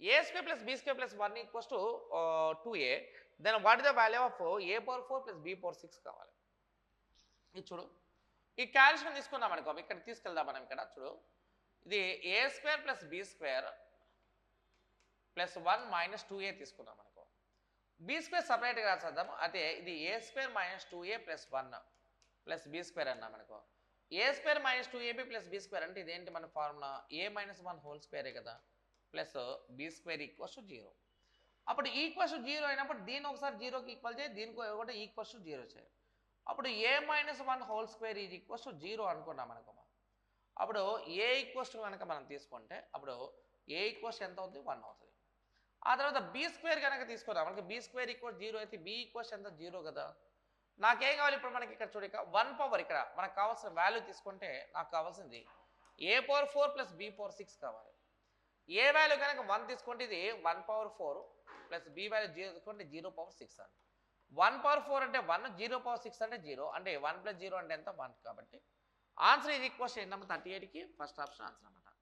A square plus B square plus 1 equals to 2a. Then what is the value of a power 4 plus b power 6 కావాలి. ఇది చూడు, ఈ calculation తీసుకున్నాం అనుకో, ఇక్కడ తీసుకెళ్దాం మనం. ఇక్కడ చూడు, ఇది A square plus B square plus 1 minus 2a తీసుకున్నాం అనుకో. బీ స్క్వేర్ సపరేట్గా రాసేద్దాము. అదే ఇది A square minus 2a plus 1 plus B square అన్నాం అనుకో. A square minus 2ab plus B square అంటే ఇదేంటి మన ఫార్ములా? ఏ మైనస్ 1 హోల్ స్క్వేరే కదా, plus B square equals to 0. అప్పుడు ఈక్వల్స్ టు 0 అయినప్పుడు దీన్ని ఒకసారి 0కి ఈక్వల్ చేయి, దీనికి ఒకటి ఈక్వల్స్ టు 0 చేయి. అప్పుడు A minus 1 whole square is equals to 0 అనుకున్నాం అనుకో. అప్పుడు ఏ ఈక్వల్స్ టు కనుక మనం తీసుకుంటే అప్పుడు ఏ ఈక్వల్స్ ఎంత అవుతుంది? 1 అవుతుంది. ఆ తర్వాత బీ స్క్వేర్ కనుక తీసుకున్నాం మనకి, బీ స్క్వేర్ ఈక్వల్స్ 0 అయితే బీ ఈక్వల్స్ ఎంత? 0 కదా. నాకేం కావాలి ఇప్పుడు? మనకి ఇక్కడ చూడ 1 పవర్, ఇక్కడ మనకు కావాల్సిన వాల్యూ తీసుకుంటే నాకు కావాల్సింది ఏ పవర్ 4 ప్లస్ బీ పవర్ 6 కావాలి. ఏ వాల్యూ కనుక 1 తీసుకుంటే ఇది 1 పవర్ 4 ప్లస్ బీ వాల్యూ 0 తీసుకుంటే 0 పవర్ 6 అండి. 1 పవర్ 4 అంటే 1, 0 పవర్ 6 అంటే 0, అంటే 1 ప్లస్ 0 అంటే ఎంత? 1. కాబట్టి ఆన్సర్ ఇది ఈక్వల్స్ నెంబర్ 38కి ఫస్ట్ ఆప్షన్ ఆన్సర్ అన్నమాట.